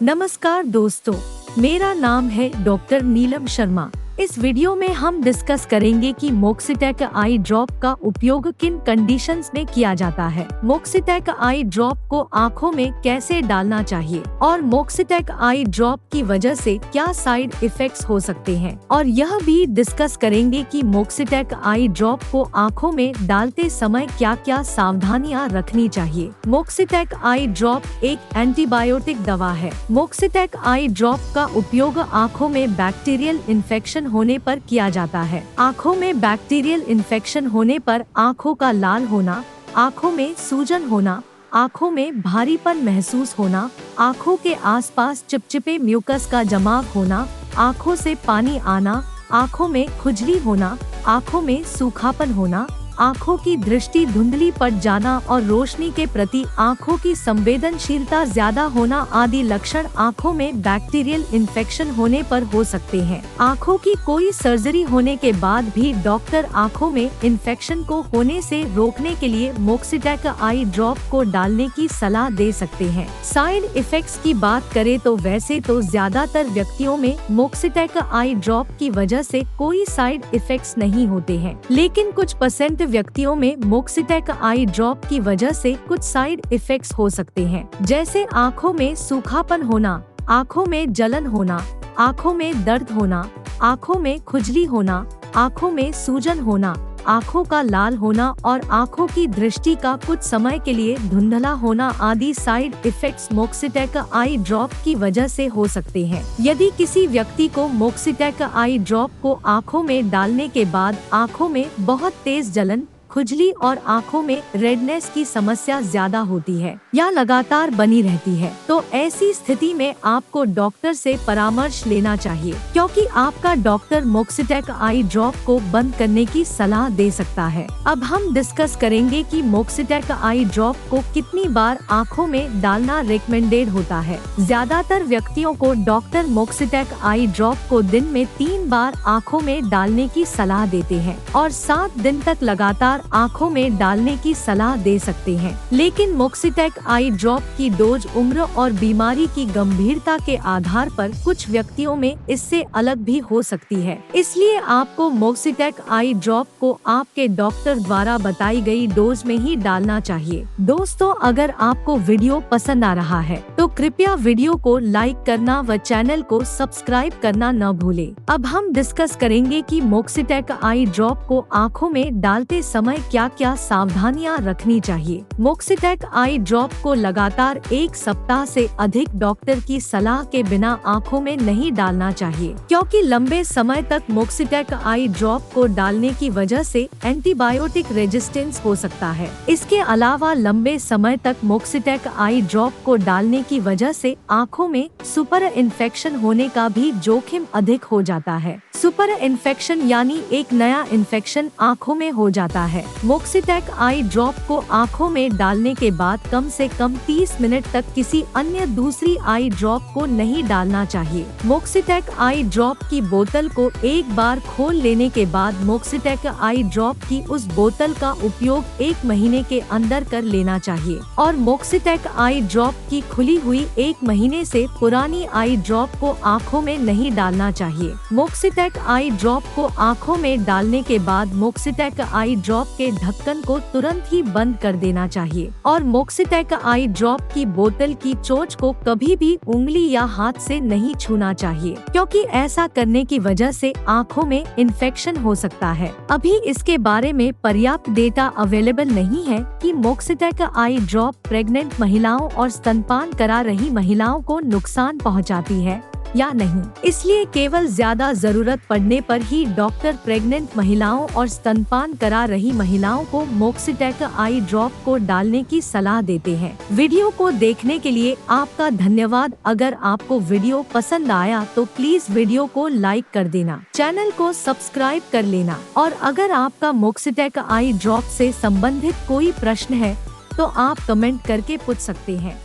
नमस्कार दोस्तों, मेरा नाम है डॉक्टर नीलम शर्मा। इस वीडियो में हम डिस्कस करेंगे कि मोक्सिटैक आई ड्रॉप का उपयोग किन कंडीशंस में किया जाता है, मोक्सिटैक आई ड्रॉप को आंखों में कैसे डालना चाहिए और मोक्सिटैक आई ड्रॉप की वजह से क्या साइड इफेक्ट्स हो सकते हैं, और यह भी डिस्कस करेंगे कि मोक्सिटैक आई ड्रॉप को आंखों में डालते समय क्या क्या सावधानियां रखनी चाहिए। मोक्सिटैक आई ड्रॉप एक एंटीबायोटिक दवा है। मोक्सिटैक आई ड्रॉप का उपयोग आंखों में बैक्टीरियल इन्फेक्शन होने पर किया जाता है। आंखों में बैक्टीरियल इन्फेक्शन होने पर आंखों का लाल होना, आंखों में सूजन होना, आंखों में भारीपन महसूस होना, आंखों के आसपास चिपचिपे म्यूकस का जमाव होना, आंखों से पानी आना, आंखों में खुजली होना, आंखों में सूखापन होना, आंखों की दृष्टि धुंधली पड़ जाना और रोशनी के प्रति आंखों की संवेदनशीलता ज्यादा होना आदि लक्षण आंखों में बैक्टीरियल इन्फेक्शन होने पर हो सकते हैं। आंखों की कोई सर्जरी होने के बाद भी डॉक्टर आंखों में इन्फेक्शन को होने से रोकने के लिए मोक्सिटैक आई ड्रॉप को डालने की सलाह दे सकते हैं। साइड इफेक्ट्स की बात करें तो वैसे तो ज्यादातर व्यक्तियों में मोक्सिटैक आई ड्रॉप की वजह से कोई साइड इफेक्ट्स नहीं होते हैं, लेकिन कुछ % व्यक्तियों में मोक्सिटैक आई ड्रॉप की वजह से कुछ साइड इफेक्ट्स हो सकते हैं, जैसे आंखों में सूखापन होना, आंखों में जलन होना, आंखों में दर्द होना, आंखों में खुजली होना, आंखों में सूजन होना, आंखों का लाल होना और आंखों की दृष्टि का कुछ समय के लिए धुंधला होना आदि साइड इफेक्ट्स मोक्सिटैक आई ड्रॉप की वजह से हो सकते हैं। यदि किसी व्यक्ति को मोक्सिटैक आई ड्रॉप को आंखों में डालने के बाद आंखों में बहुत तेज जलन, खुजली और आंखों में रेडनेस की समस्या ज्यादा होती है या लगातार बनी रहती है, तो ऐसी स्थिति में आपको डॉक्टर से परामर्श लेना चाहिए, क्योंकि आपका डॉक्टर मोक्सिटैक आई ड्रॉप को बंद करने की सलाह दे सकता है। अब हम डिस्कस करेंगे कि मोक्सिटैक आई ड्रॉप को कितनी बार आंखों में डालना रिकमेंडेड होता है। ज्यादातर व्यक्तियों को डॉक्टर मोक्सिटैक आई ड्रॉप को दिन में 3 बार आंखों में डालने की सलाह देते हैं और 7 दिन तक लगातार आंखों में डालने की सलाह दे सकते हैं। लेकिन मोक्सिटैक आई ड्रॉप की डोज उम्र और बीमारी की गंभीरता के आधार पर कुछ व्यक्तियों में इससे अलग भी हो सकती है, इसलिए आपको मोक्सिटैक आई ड्रॉप को आपके डॉक्टर द्वारा बताई गई डोज में ही डालना चाहिए। दोस्तों, अगर आपको वीडियो पसंद आ रहा है तो कृपया वीडियो को लाइक करना व चैनल को सब्सक्राइब करना न भूले। अब हम डिस्कस करेंगे कि मोक्सिटैक आई ड्रॉप को आंखों में डालते समय क्या क्या सावधानियां रखनी चाहिए। मोक्सिटैक आई ड्रॉप को लगातार 1 सप्ताह से अधिक डॉक्टर की सलाह के बिना आंखों में नहीं डालना चाहिए, क्योंकि लंबे समय तक मोक्सिटैक आई ड्रॉप को डालने की वजह से एंटीबायोटिक रेजिस्टेंस हो सकता है। इसके अलावा लंबे समय तक मोक्सिटैक आई ड्रॉप को डालने की वजह से आंखों में सुपर इन्फेक्शन होने का भी जोखिम अधिक हो जाता है। सुपर इन्फेक्शन यानी एक नया इन्फेक्शन आंखों में हो जाता है। मोक्सिटैक आई ड्रॉप को आंखों में डालने के बाद कम से कम 30 मिनट तक किसी अन्य दूसरी आई ड्रॉप को नहीं डालना चाहिए। मोक्सिटैक आई ड्रॉप की बोतल को एक बार खोल लेने के बाद मोक्सिटैक आई ड्रॉप की उस बोतल का उपयोग 1 महीने के अंदर कर लेना चाहिए और मोक्सिटैक आई ड्रॉप की खुली हुई 1 महीने से पुरानी आई ड्रॉप को आंखों में नहीं डालना चाहिए। मोक्सिटैक आई ड्रॉप को आंखों में डालने के बाद मोक्सिटैक आई ड्रॉप के ढक्कन को तुरंत ही बंद कर देना चाहिए और मोक्सिटैक आई ड्रॉप की बोतल की चोंच को कभी भी उंगली या हाथ से नहीं छूना चाहिए, क्योंकि ऐसा करने की वजह से आंखों में इन्फेक्शन हो सकता है। अभी इसके बारे में पर्याप्त डेटा अवेलेबल नहीं है कि मोक्सिटैक आई ड्रॉप प्रेग्नेंट महिलाओं और स्तनपान करा रही महिलाओं को नुकसान पहुंचाती है या नहीं, इसलिए केवल ज्यादा जरूरत पड़ने पर ही डॉक्टर प्रेग्नेंट महिलाओं और स्तनपान करा रही महिलाओं को मोक्सिटैक आई ड्रॉप को डालने की सलाह देते हैं। वीडियो को देखने के लिए आपका धन्यवाद। अगर आपको वीडियो पसंद आया तो प्लीज वीडियो को लाइक कर देना, चैनल को सब्सक्राइब कर लेना और अगर आपका मोक्सिटैक आई ड्रॉप से संबंधित कोई प्रश्न है तो आप कमेंट करके पूछ सकते हैं।